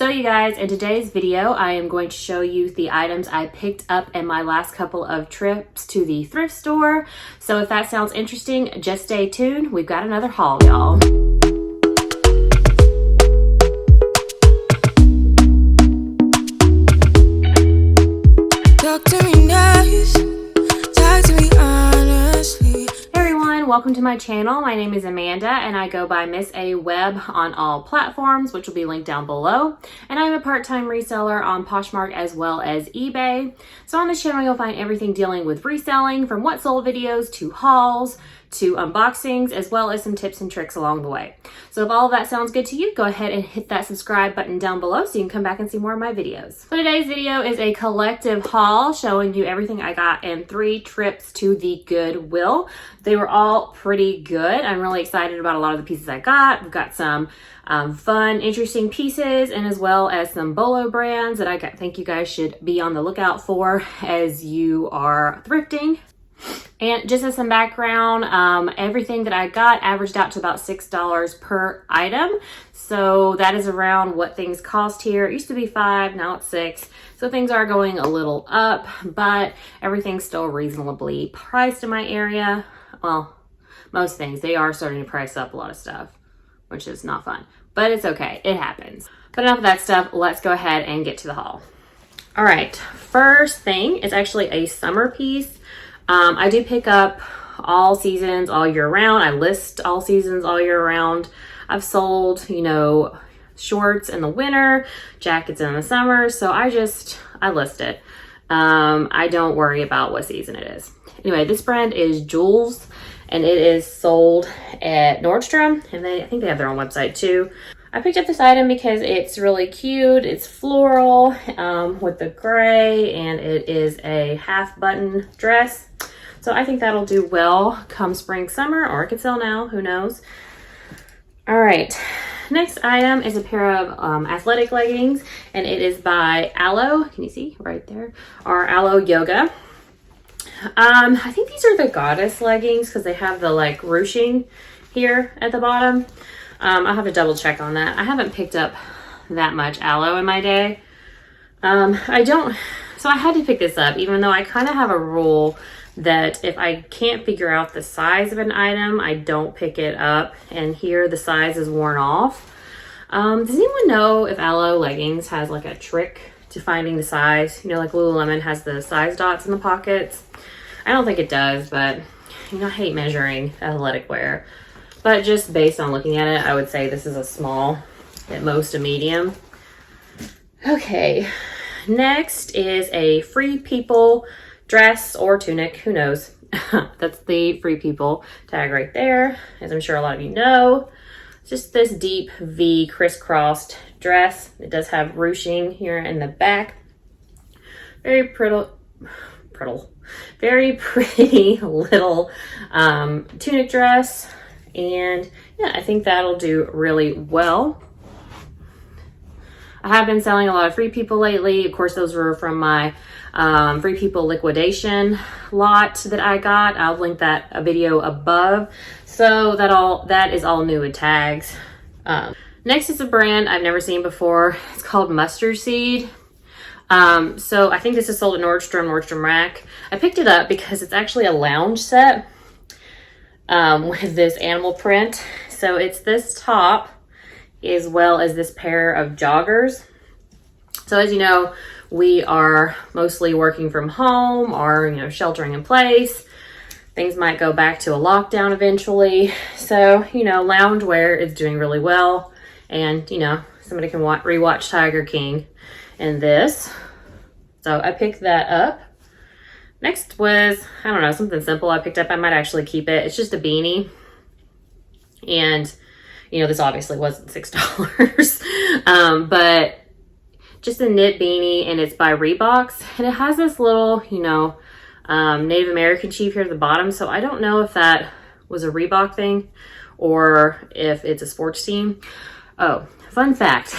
So you guys, in today's video, I am going to show you the items I picked up in my last couple of trips to the thrift store. So if that sounds interesting, just stay tuned. We've got another haul, y'all. Talk to me nice, talk to me honestly. Welcome to my channel. My name is Amanda and I go by Miss A Web on all platforms, which will be linked down below. And I'm a part-time reseller on Poshmark as well as eBay. So on this channel, you'll find everything dealing with reselling, from what sold videos to hauls to unboxings, as well as some tips and tricks along the way. So if all of that sounds good to you, go ahead and hit that subscribe button down below so you can come back and see more of my videos. So today's video is a collective haul showing you everything I got in 3 trips to the Goodwill. They were all pretty good. I'm really excited about a lot of the pieces I got. We've got some fun, interesting pieces, and as well as some Bolo brands that I think you guys should be on the lookout for as you are thrifting. And just as some background, everything that I got averaged out to about $6 per item. So that is around what things cost here. It used to be $5, now it's $6. So things are going a little up, but everything's still reasonably priced in my area. Well, most things, they are starting to price up a lot of stuff, which is not fun, but it's okay, it happens. But enough of that stuff, let's go ahead and get to the haul. All right, first thing is actually a summer piece. I do pick up all seasons, all year round. I list all seasons, all year round. I've sold, shorts in the winter, jackets in the summer. So I list it. I don't worry about what season it is. Anyway, this brand is Jules and it is sold at Nordstrom, and I think they have their own website too. I picked up this item because it's really cute. It's floral with the gray, and it is a half button dress. So I think that'll do well come spring, summer, or it could sell now, who knows. All right, next item is a pair of athletic leggings, and it is by Aloe. Can you see right there? Or Aloe Yoga. I think these are the goddess leggings because they have the like ruching here at the bottom. I'll have to double check on that. I haven't picked up that much aloe in my day. So I had to pick this up, even though I kind of have a rule that if I can't figure out the size of an item, I don't pick it up. And here the size is worn off. Does anyone know if aloe leggings has like a trick to finding the size? Like Lululemon has the size dots in the pockets. I don't think it does, but I hate measuring athletic wear. But just based on looking at it, I would say this is a small, at most a medium. Okay, next is a Free People dress or tunic, who knows? That's the Free People tag right there, as I'm sure a lot of you know. It's just this deep V crisscrossed dress. It does have ruching here in the back. Very pretty little tunic dress. And yeah, I think that'll do really well. I have been selling a lot of Free People lately. Of course, those were from my Free People liquidation lot that I got. I'll link a video above. So that is all new with tags. Next is a brand I've never seen before. It's called Mustard Seed. So I think this is sold at Nordstrom Rack. I picked it up because it's actually a lounge set. With this animal print. So it's this top as well as this pair of joggers. So as you know, we are mostly working from home or, sheltering in place. Things might go back to a lockdown eventually. So, lounge wear is doing really well. And, somebody can rewatch Tiger King in this. So I picked that up. Next was, I don't know, something simple I picked up. I might actually keep it. It's just a beanie. And, this obviously wasn't $6. But just a knit beanie, and it's by Reeboks. And it has this little, Native American chief here at the bottom. So I don't know if that was a Reebok thing or if it's a sports team. Oh, fun fact.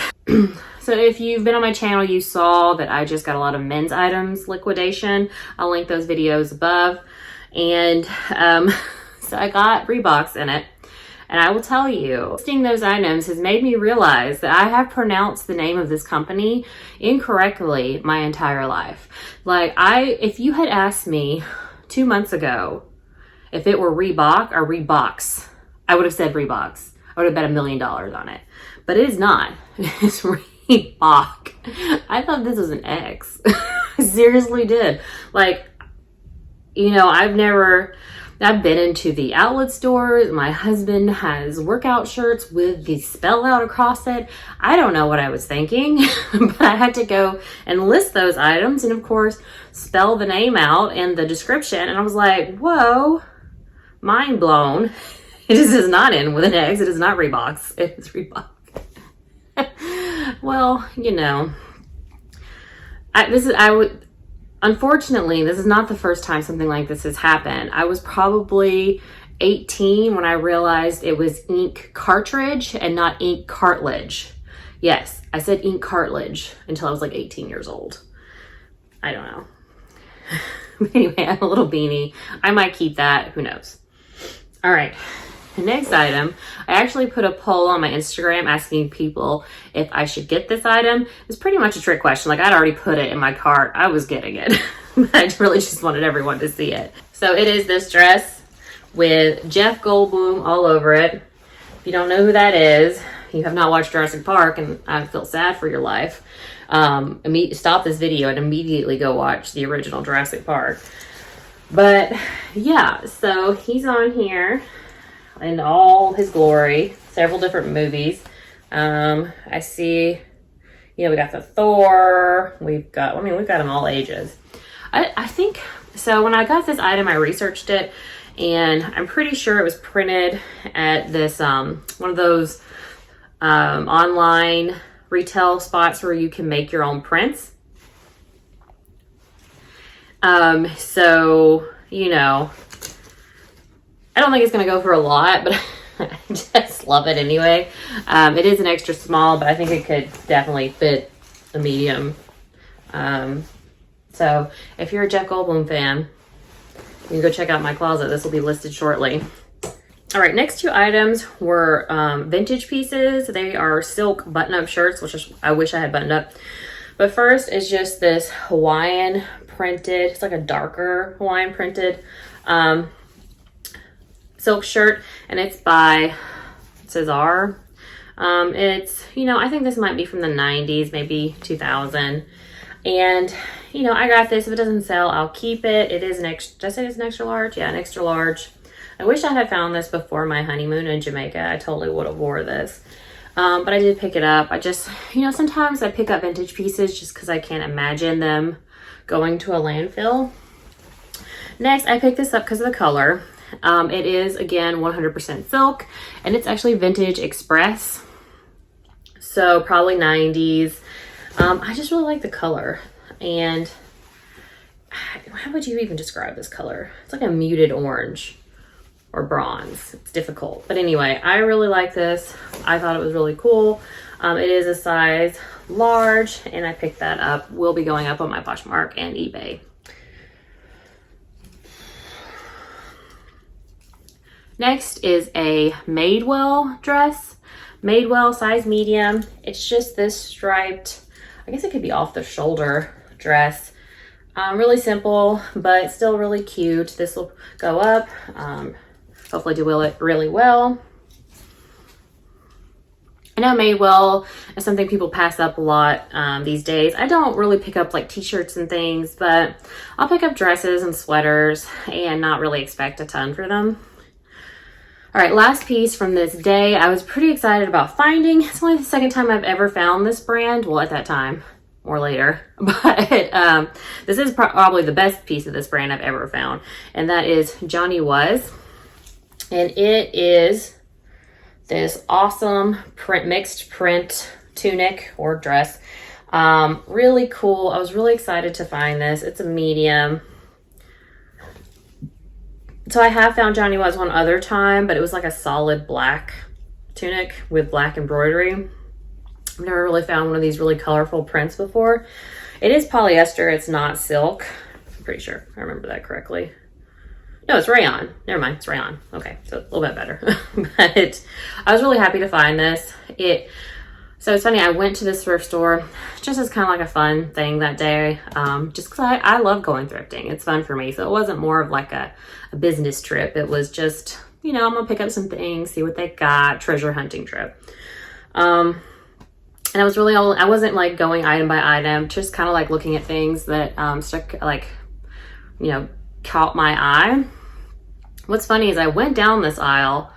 So if you've been on my channel, you saw that I just got a lot of men's items liquidation. I'll link those videos above. And so I got Reeboks in it. And I will tell you, listing those items has made me realize that I have pronounced the name of this company incorrectly my entire life. Like, if you had asked me 2 months ago if it were Reebok or Reeboks, I would have said Reeboks. I would have bet $1 million on it. But it is not. It's Reebok. I thought this was an X. I seriously did. Like, you know, I've been into the outlet stores. My husband has workout shirts with the spell out across it. I don't know what I was thinking, but I had to go and list those items and, of course, spell the name out in the description. And I was like, whoa, mind blown. It is not in with an X. It is not Reeboks. It is Reebok. Well, you know, unfortunately, this is not the first time something like this has happened. I was probably 18 when I realized it was ink cartridge and not ink cartilage. Yes, I said ink cartilage until I was like 18 years old. I don't know. Anyway, I have a little beanie. I might keep that. Who knows? All right. The next item, I actually put a poll on my Instagram asking people if I should get this item. It's pretty much a trick question. Like, I'd already put it in my cart. I was getting it. I really just wanted everyone to see it. So it is this dress with Jeff Goldblum all over it. If you don't know who that is, you have not watched Jurassic Park, and I feel sad for your life. Stop this video and immediately go watch the original Jurassic Park. But yeah, so he's on here in all his glory, several different movies. I see, you know, we got the Thor, we've got them all ages. I think, so when I got this item, I researched it, and I'm pretty sure it was printed at this, one of those online retail spots where you can make your own prints. So, you know, I don't think it's going to go for a lot, but I just love it anyway. It is an extra small, but I think it could definitely fit a medium. So if you're a Jeff Goldblum fan, you can go check out my closet. This will be listed shortly. All right, next two items were vintage pieces. They are silk button-up shirts, which I wish I had buttoned up. But first is just this Hawaiian printed, it's like a darker Hawaiian printed silk shirt, and it's by Cesar. It's, you know, I think this might be from the 90s, maybe 2000. And, you know, I got this. If it doesn't sell, I'll keep it. It is an extra, did I say it's an extra large? Yeah, an extra large. I wish I had found this before my honeymoon in Jamaica. I totally would have wore this. But I did pick it up. I just, you know, sometimes I pick up vintage pieces just because I can't imagine them going to a landfill. Next, I picked this up because of the color. It is, again, 100% silk, and it's actually Vintage Express. So probably 90s. I just really like the color. And how would you even describe this color? It's like a muted orange or bronze. It's difficult. But anyway, I really like this. I thought it was really cool. It is a size large, and I picked that up. Will be going up on my Poshmark and eBay. Next is a Madewell dress. Madewell, size medium. It's just this striped, I guess it could be off the shoulder dress. Really simple, but still really cute. This will go up. Hopefully do it really well. I know Madewell is something people pass up a lot these days. I don't really pick up like t-shirts and things, but I'll pick up dresses and sweaters and not really expect a ton for them. All right, last piece from this day. I was pretty excited about finding. It's only the second time I've ever found this brand. Well, at that time or later, but this is probably the best piece of this brand I've ever found, and that is Johnny Was. And it is this awesome mixed print tunic or dress. Really cool. I was really excited to find this. It's a medium. So I have found Johnny Was one other time, but it was like a solid black tunic with black embroidery. I've never really found one of these really colorful prints before. It is polyester. It's not silk. I'm pretty sure I remember that correctly. No, it's rayon. Never mind, it's rayon. Okay, so a little bit better. But I was really happy to find this. So it's funny, I went to this thrift store just as kind of like a fun thing that day, just because I love going thrifting. It's fun for me. So it wasn't more of like a business trip. It was just, I'm gonna pick up some things, see what they got, treasure hunting trip. And I was really I wasn't like going item by item, just kind of like looking at things that caught my eye. What's funny is I went down this aisle,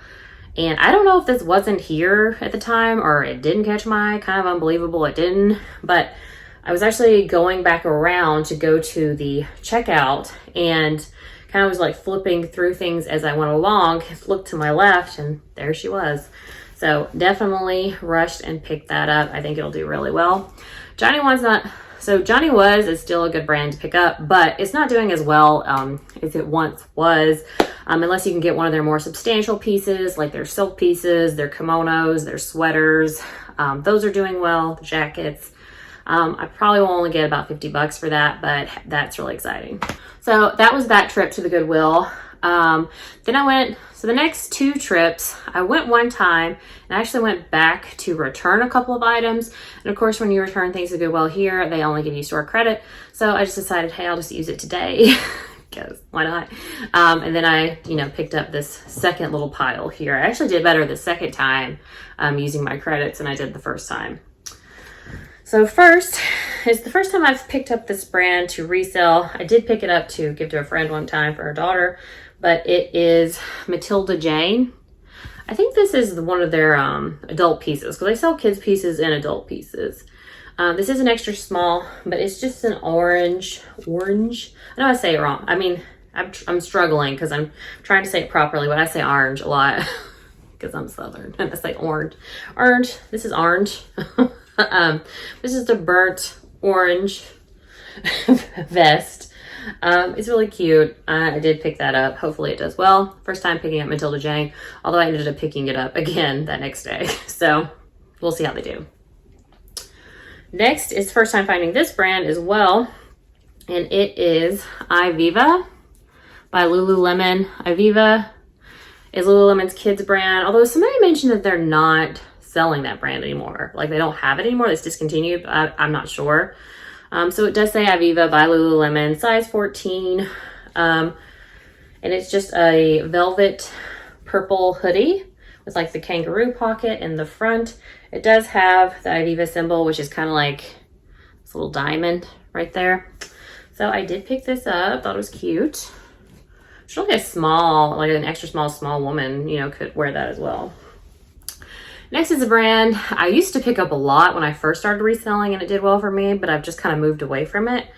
and I don't know if this wasn't here at the time or it didn't catch my eye. Kind of unbelievable it didn't. But I was actually going back around to go to the checkout and kind of was like flipping through things as I went along. Looked to my left and there she was. So definitely rushed and picked that up. I think it'll do really well. Johnny Was is still a good brand to pick up, but it's not doing as well as it once was. Unless you can get one of their more substantial pieces, like their silk pieces, their kimonos, their sweaters. Those are doing well, the jackets. I probably will only get about $50 for that, but that's really exciting. So that was that trip to the Goodwill. So the next 2 trips, I went one time and I actually went back to return a couple of items. And of course, when you return things to Goodwill here, they only give you store credit. So I just decided, hey, I'll just use it today. Because why not? And then I, picked up this second little pile here. I actually did better the second time using my credits than I did the first time. So first, it's the first time I've picked up this brand to resell. I did pick it up to give to a friend one time for her daughter, but it is Matilda Jane. I think this is one of their adult pieces, because they sell kids pieces and adult pieces. This is an extra small, but it's just an orange. I know I say it wrong. I mean, I'm struggling because I'm trying to say it properly, but I say orange a lot because I'm Southern and I say orange. This is orange. This is the burnt orange vest. It's really cute. I did pick that up. Hopefully it does well. First time picking up Matilda Jane, although I ended up picking it up again that next day. So we'll see how they do. Next is first time finding this brand as well, and it is Ivivva by Lululemon. Ivivva is Lululemon's kids brand, although somebody mentioned that they're not selling that brand anymore. Like they don't have it anymore. It's discontinued. I'm not sure. So it does say Ivivva by Lululemon, size 14. And it's just a velvet purple hoodie with like the kangaroo pocket in the front. It does have the Ivivva symbol, which is kind of like this little diamond right there. So I did pick this up. Thought it was cute. It's really a small, like an extra small woman, could wear that as well. Next is a brand I used to pick up a lot when I first started reselling, and it did well for me, but I've just kind of moved away from it.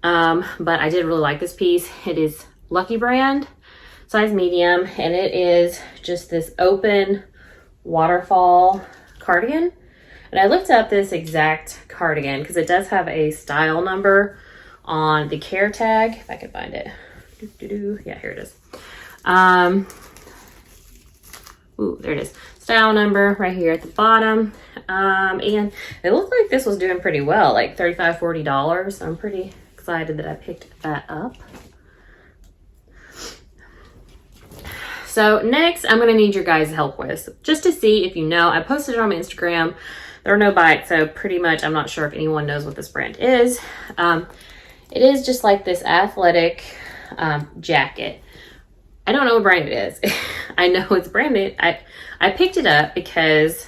But I did really like this piece. It is Lucky brand, size medium, and it is just this open waterfall cardigan. And I looked up this exact cardigan because it does have a style number on the care tag, if I can find it. Yeah, here it is. There it is. Style number right here at the bottom. And it looked like this was doing pretty well, like $35, $40. So I'm pretty excited that I picked that up. So next, I'm going to need your guys' help with, just to see if you know. I posted it on my Instagram. There are no bites, so pretty much I'm not sure if anyone knows what this brand is. It is just like this athletic jacket. I don't know what brand it is. I know it's branded. I picked it up because,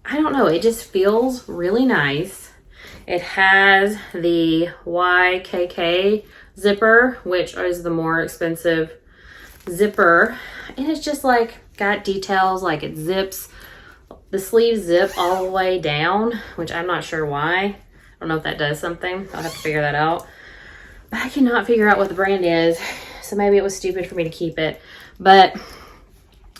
I don't know, it just feels really nice. It has the YKK zipper, which is the more expensive zipper. And it's just like got details, like it zips. The sleeves zip all the way down, which I'm not sure why. I don't know if that does something. I'll have to figure that out. But I cannot figure out what the brand is. So maybe it was stupid for me to keep it. But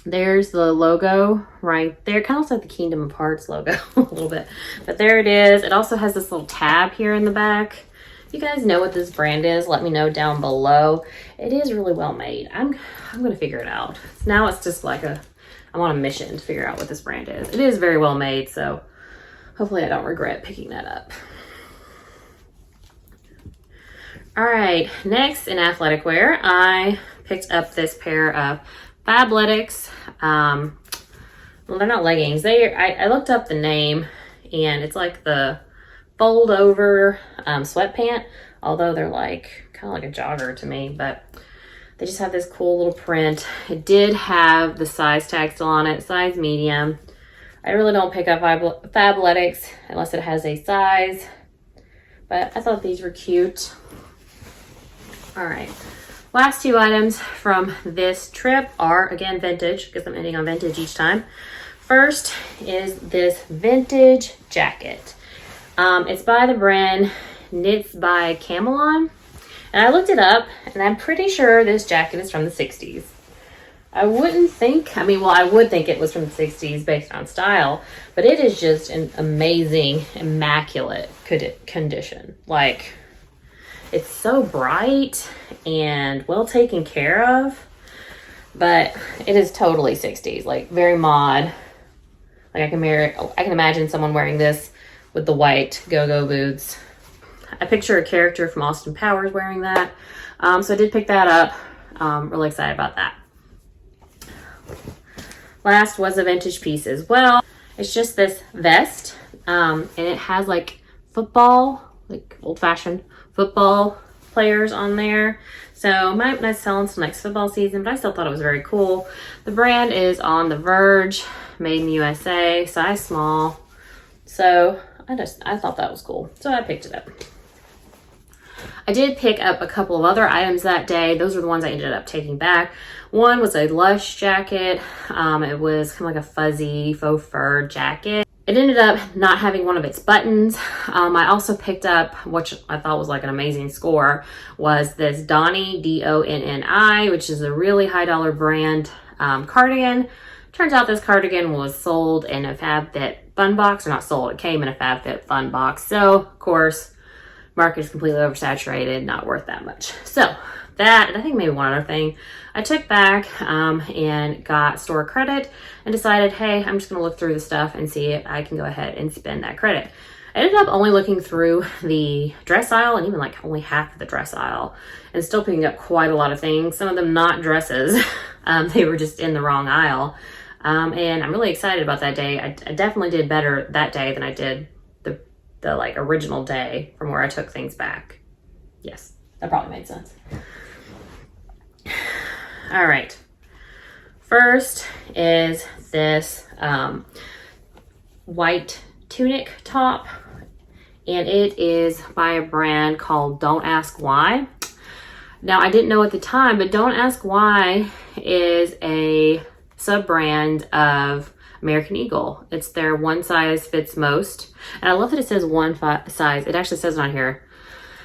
there's the logo right there. Kind of looks like the Kingdom of Hearts logo a little bit. But there it is. It also has this little tab here in the back. If you guys know what this brand is, let me know down below. It is really well made. I'm going to figure it out. Now it's just like I'm on a mission to figure out what this brand is. It is very well made, so hopefully I don't regret picking that up. All right, next in athletic wear, I picked up this pair of Fabletics. Well, they're not leggings. I looked up the name, and it's like the fold over sweatpant, although they're like kind of like a jogger to me, but they just have this cool little print. It did have the size tag still on it, size medium. I really don't pick up Fabletics unless it has a size, but I thought these were cute. All right, last two items from this trip are, again, vintage, because I'm ending on vintage each time. First is this vintage jacket. It's by the brand Knits by Camelon. And I looked it up, and I'm pretty sure this jacket is from the 60s. I wouldn't think, I would think it was from the 60s based on style, but it is just an amazing, immaculate condition. Like, it's so bright and well taken care of, but it is totally 60s, like very mod. Like I can imagine someone wearing this with the white go-go boots. I picture a character from Austin Powers wearing that. So I did pick that up. Really excited about that. Last was a vintage piece as well. It's just this vest. And it has like football, like old-fashioned football players on there. So might not sell until next football season, but I still thought it was very cool. The brand is On the Verge, made in the USA, size small. So I thought that was cool. So I picked it up. I did pick up a couple of other items that day. Those were the ones I ended up taking back. One was a Lush jacket. It was kind of like a fuzzy faux fur jacket. It ended up not having one of its buttons. I also picked up, which I thought was like an amazing score, was this Donny, D-O-N-N-I, which is a really high dollar brand cardigan. Turns out this cardigan was sold in a FabFit fun box, or not sold, it came in a FabFit fun box. So, of course, market is completely oversaturated, not worth that much. So that, I think maybe one other thing, I took back and got store credit and decided, hey, I'm just gonna look through the stuff and see if I can go ahead and spend that credit. I ended up only looking through the dress aisle and even like only half of the dress aisle and still picking up quite a lot of things, some of them not dresses. They were just in the wrong aisle. And I'm really excited about that day. I definitely did better that day than I did the like original day from where I took things back. Yes, that probably made sense. All right. First is this white tunic top, and it is by a brand called Don't Ask Why. Now, I didn't know at the time, but Don't Ask Why is a sub-brand of American Eagle. It's their one size fits most. And I love that it says one size. It actually says it on here.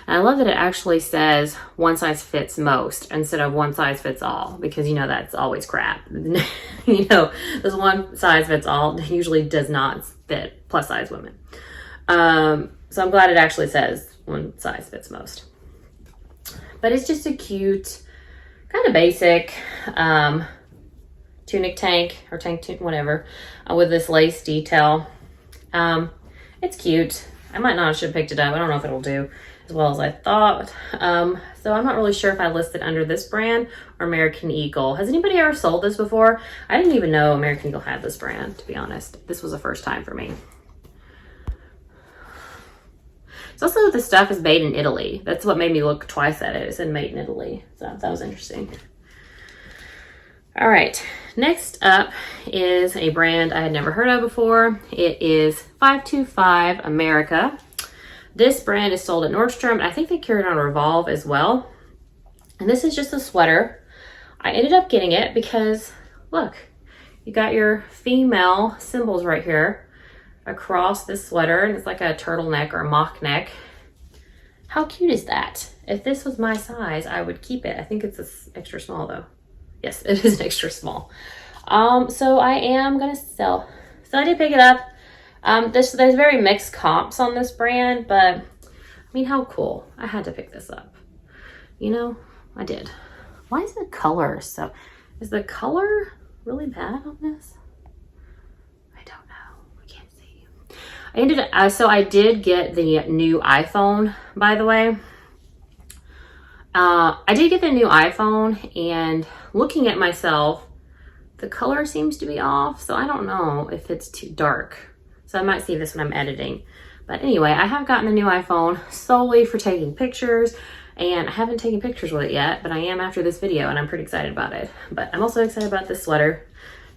And I love that it actually says one size fits most instead of one size fits all, because you know that's always crap. You know, this one size fits all usually does not fit plus size women. So I'm glad it actually says one size fits most. But it's just a cute, kind of basic tunic tank or tank tunic, whatever, with this lace detail. It's cute. I might not have picked it up. I don't know if it'll do as well as I thought. So I'm not really sure if I listed under this brand or American Eagle. Has anybody ever sold this before? I didn't even know American Eagle had this brand, to be honest. This was the first time for me. It's also that the stuff is made in Italy. That's what made me look twice at it. It said made in Italy. So that was interesting. All right, next up is a brand I had never heard of before. It is 525 America. This brand is sold at Nordstrom, and I think they carry it on Revolve as well. And this is just a sweater. I ended up getting it because, look, you got your female symbols right here across this sweater, and it's like a turtleneck or a mock neck. How cute is that? If this was my size, I would keep it. I think it's extra small though. Yes, it is an extra small. So I am gonna sell. So I did pick it up. There's very mixed comps on this brand, but I mean, how cool. I had to pick this up. You know, I did. Why is the color so, is the color really bad on this? I don't know, I can't see. So I did get the new iPhone, by the way. I did get the new iPhone, and looking at myself, the color seems to be off, so I don't know if it's too dark. So I might see this when I'm editing. But anyway, I have gotten the new iPhone solely for taking pictures, and I haven't taken pictures with it yet, but I am after this video, and I'm pretty excited about it. But I'm also excited about this sweater.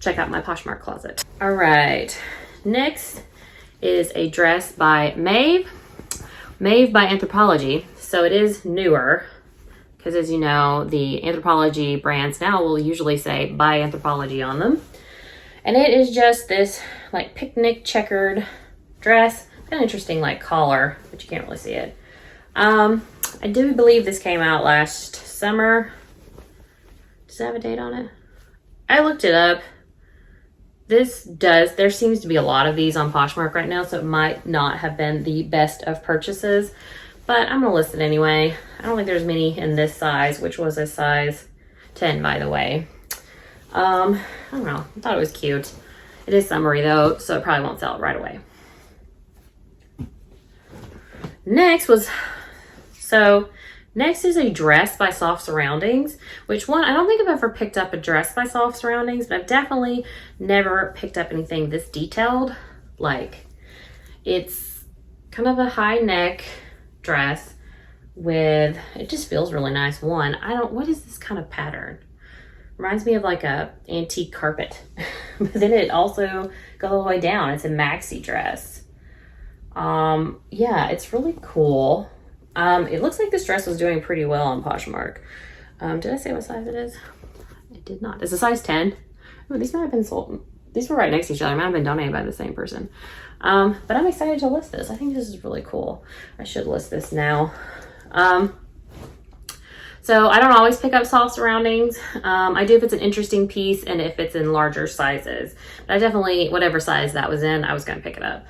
Check out my Poshmark closet. All right, next is a dress by Maeve. Maeve by Anthropologie. So it is newer, because as you know, the Anthropologie brands now will usually say by Anthropologie on them. And it is just this like picnic checkered dress. Got an interesting like collar, but you can't really see it. I do believe this came out last summer. Does it have a date on it? I looked it up. There seems to be a lot of these on Poshmark right now, so it might not have been the best of purchases, but I'm gonna list it anyway. I don't think there's many in this size, which was a size 10, by the way. I don't know, I thought it was cute. It is summery though, so it probably won't sell right away. Next is a dress by Soft Surroundings, which one, I don't think I've ever picked up a dress by Soft Surroundings, but I've definitely never picked up anything this detailed. Like, it's kind of a high neck dress with, it just feels really nice. What is this kind of pattern? Reminds me of like a antique carpet, but then it also goes all the way down. It's a maxi dress. Yeah, it's really cool. It looks like this dress was doing pretty well on Poshmark. Did I say what size it is? I did not. It's a size 10. Oh, these might have been sold. These were right next to each other. Might have been donated by the same person. But I'm excited to list this. I think this is really cool. I should list this now. So I don't always pick up Soft Surroundings. I do if it's an interesting piece and if it's in larger sizes. But I definitely, whatever size that was in, I was going to pick it up.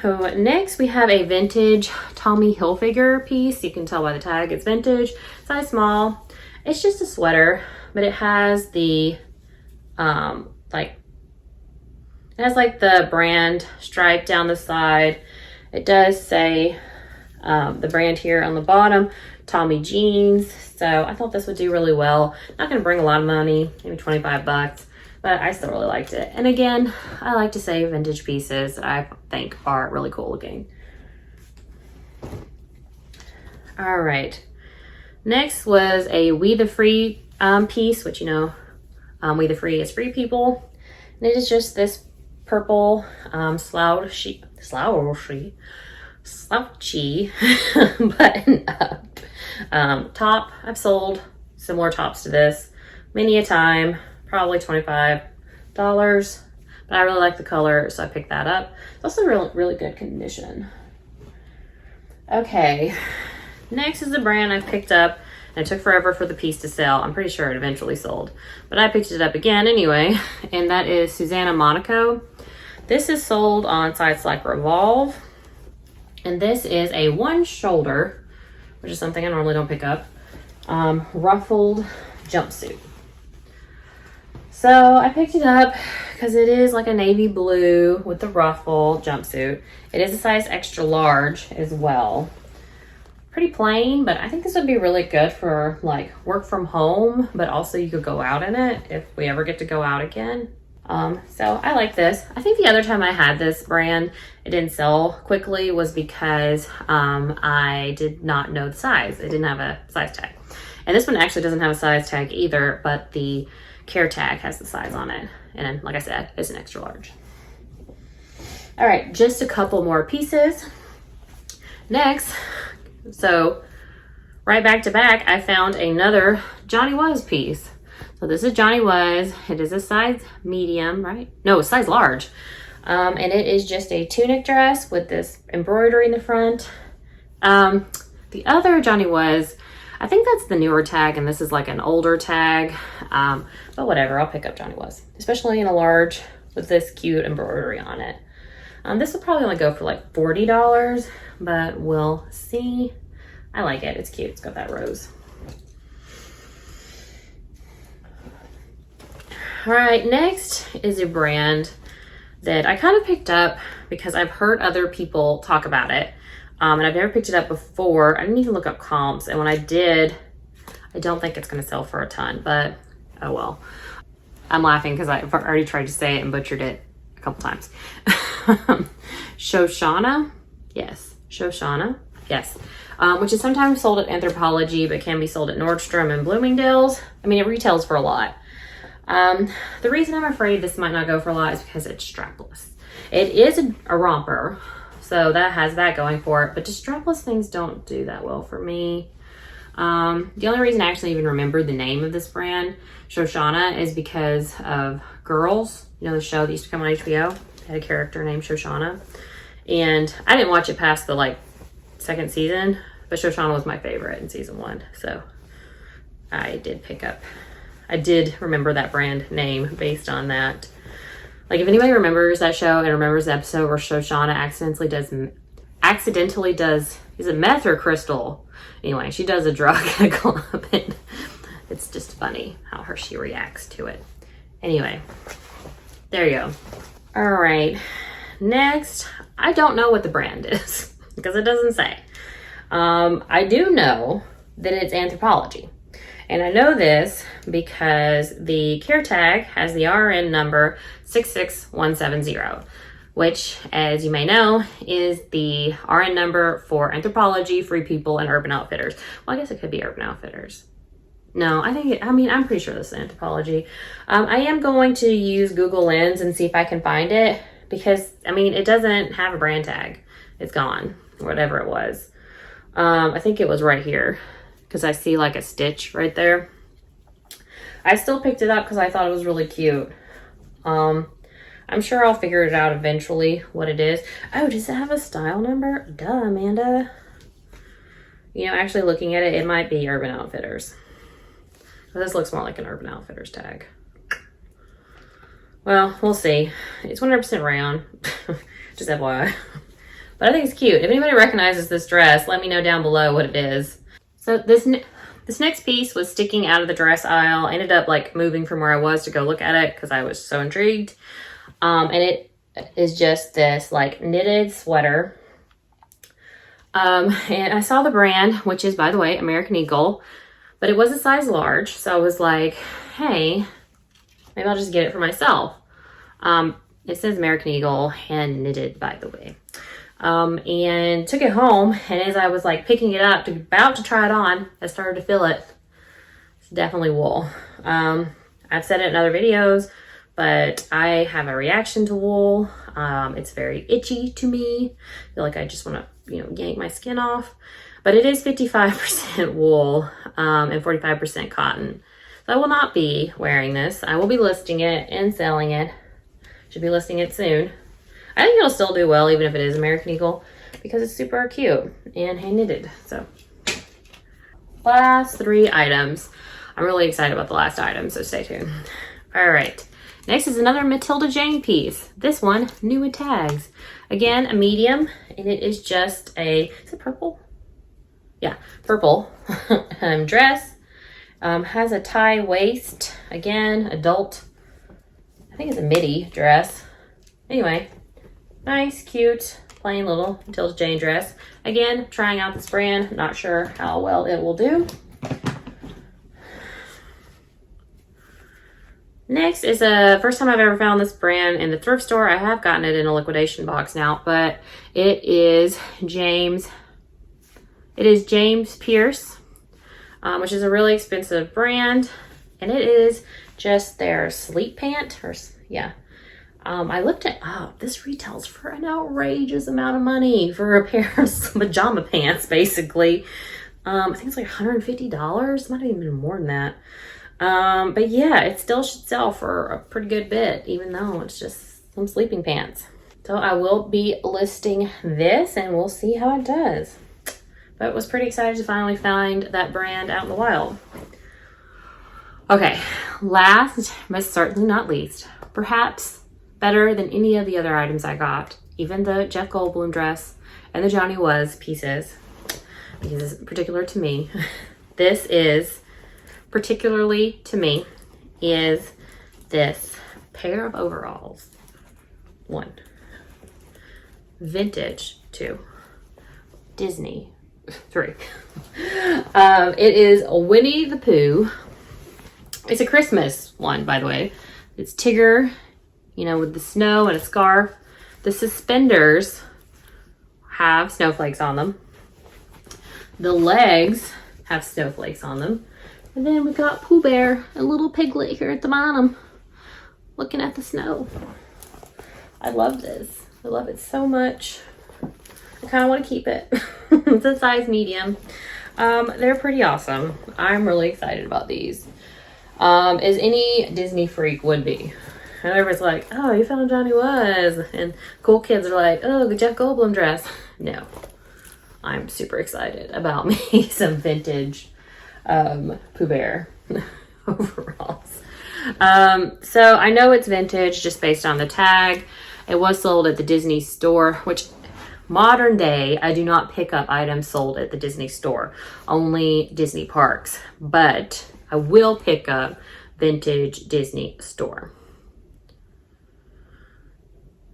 So next we have a vintage Tommy Hilfiger piece. You can tell by the tag it's vintage, size small. It's just a sweater, but it has the it has like the brand stripe down the side. It does say the brand here on the bottom, Tommy Jeans. So I thought this would do really well. Not going to bring a lot of money, maybe 25 bucks. But I still really liked it. And again, I like to save vintage pieces that I think are really cool looking. All right. Next was a We the Free piece, which you know, We the Free is free people. And it is just this purple slouchy button up top. I've sold similar tops to this many a time. Probably $25, but I really like the color, so I picked that up. It's also really good condition. Okay, next is the brand I picked up, and it took forever for the piece to sell. I'm pretty sure it eventually sold, but I picked it up again anyway, and that is Susanna Monaco. This is sold on sites like Revolve, and this is a one shoulder, which is something I normally don't pick up, ruffled jumpsuit. So I picked it up because it is like a navy blue with the ruffle jumpsuit. It is a size extra large as well. Pretty plain, but I think this would be really good for like work from home, but also you could go out in it if we ever get to go out again. So I like this. I think the other time I had this brand, it didn't sell quickly was because I did not know the size. It didn't have a size tag. And this one actually doesn't have a size tag either, but the care tag has the size on it. And then, like I said, it's an extra large. All right, just a couple more pieces. Next, so right back to back, I found another Johnny Was piece. So this is Johnny Was. It is a size medium, right? No, size large. And it is just a tunic dress with this embroidery in the front. The other Johnny Was, I think that's the newer tag, and this is like an older tag. But whatever, I'll pick up Johnny Was, especially in a large with this cute embroidery on it. This will probably only go for like $40, but we'll see. I like it. It's cute. It's got that rose. All right, next is a brand that I kind of picked up because I've heard other people talk about it. And I've never picked it up before. I didn't even look up comps. And when I did, I don't think it's going to sell for a ton, but oh well. I'm laughing because I've already tried to say it and butchered it a couple times. Shoshana, yes. Shoshana, yes. Which is sometimes sold at Anthropologie, but can be sold at Nordstrom and Bloomingdale's. I mean, it retails for a lot. The reason I'm afraid this might not go for a lot is because it's strapless. It is a romper, so that has that going for it, but just strapless things don't do that well for me. The only reason I actually even remembered the name of this brand, Shoshana, is because of Girls, you know, the show that used to come on HBO. It had a character named Shoshana, and I didn't watch it past the like second season, but Shoshana was my favorite in season 1, so I did remember that brand name based on that. Like, if anybody remembers that show and remembers the episode where Shoshana accidentally does, is it meth or crystal? Anyway, she does a drug at a club, and it's just funny how she reacts to it. Anyway, there you go. All right, next, I don't know what the brand is because it doesn't say. I do know that it's Anthropologie. And I know this because the care tag has the RN number 66170, which, as you may know, is the RN number for Anthropologie, Free People, and Urban Outfitters. Well, I guess it could be Urban Outfitters. No, I'm pretty sure this is Anthropologie. I am going to use Google Lens and see if I can find it because, I mean, it doesn't have a brand tag. It's gone, whatever it was. I think it was right here, because I see like a stitch right there. I still picked it up because I thought it was really cute. I'm sure I'll figure it out eventually what it is. Oh, does it have a style number? Duh, Amanda. You know, actually looking at it, it might be Urban Outfitters. This looks more like an Urban Outfitters tag. Well, we'll see. It's 100% rayon. Just FYI. But I think it's cute. If anybody recognizes this dress, let me know down below what it is. So this next piece was sticking out of the dress aisle. I ended up like moving from where I was to go look at it because I was so intrigued. And it is just this like knitted sweater. And I saw the brand, which is, by the way, American Eagle, but it was a size large. So I was like, hey, maybe I'll just get it for myself. It says American Eagle, hand knitted, by the way. And took it home, and as I was like picking it up, about to try it on, I started to feel it. It's definitely wool. I've said it in other videos, but I have a reaction to wool. It's very itchy to me. I feel like I just want to, yank my skin off. But it is 55% wool, and 45% cotton. So I will not be wearing this. I will be listing it and selling it. Should be listing it soon. I think it'll still do well, even if it is American Eagle, because it's super cute and hand knitted. So, last 3 items. I'm really excited about the last item, so stay tuned. All right. Next is another Matilda Jane piece. This one, new with tags. Again, a medium, and it is just is it purple? Yeah, purple dress. Has a tie waist. Again, adult. I think it's a midi dress. Anyway. Nice, cute, plain little Matilda Jane dress. Again, trying out this brand. Not sure how well it will do. Next is a first time I've ever found this brand in the thrift store. I have gotten it in a liquidation box now, but it is James Pierce, which is a really expensive brand, and it is just their sleep pant. I looked it up. This retails for an outrageous amount of money for a pair of pajama pants, basically. I think it's like $150. Might even be more than that. But yeah, it still should sell for a pretty good bit, even though it's just some sleeping pants. So I will be listing this, and we'll see how it does. But I was pretty excited to finally find that brand out in the wild. Okay, last but certainly not least, perhaps better than any of the other items I got, even the Jeff Goldblum dress and the Johnny Was pieces, because it's particular to me. This is particularly to me is this pair of overalls. 1. Vintage 2. Disney. 3. It is Winnie the Pooh. It's a Christmas one, by the way. It's Tigger, you know, with the snow and a scarf. The suspenders have snowflakes on them. The legs have snowflakes on them. And then we got Pooh Bear, a little piglet here at the bottom, looking at the snow. I love this. I love it so much. I kind of want to keep it. It's a size medium. They're pretty awesome. I'm really excited about these. As any Disney freak would be. And everybody's like, oh, you found Johnny Was. And cool kids are like, oh, the Jeff Goldblum dress. No. I'm super excited about me some vintage Pooh Bear overalls. So I know it's vintage just based on the tag. It was sold at the Disney store, which modern day, I do not pick up items sold at the Disney store, only Disney parks, but I will pick up vintage Disney store.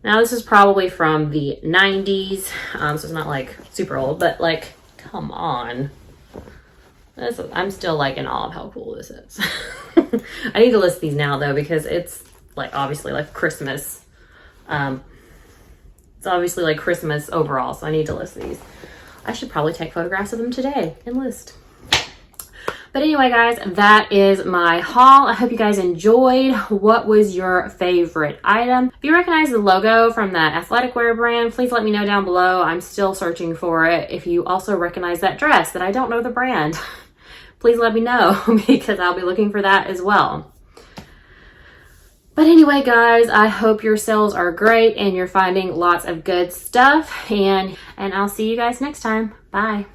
Now this is probably from the 90s, so it's not like super old, but like, come on. I'm still like in awe of how cool this is. I need to list these now though, because it's like obviously like Christmas. It's obviously like Christmas overall, so I need to list these. I should probably take photographs of them today and list. But anyway, guys, that is my haul. I hope you guys enjoyed. What was your favorite item? If you recognize the logo from that athletic wear brand, please let me know down below. I'm still searching for it. If you also recognize that dress that I don't know the brand, please let me know because I'll be looking for that as well. But anyway, guys, I hope your sales are great and you're finding lots of good stuff. And I'll see you guys next time. Bye.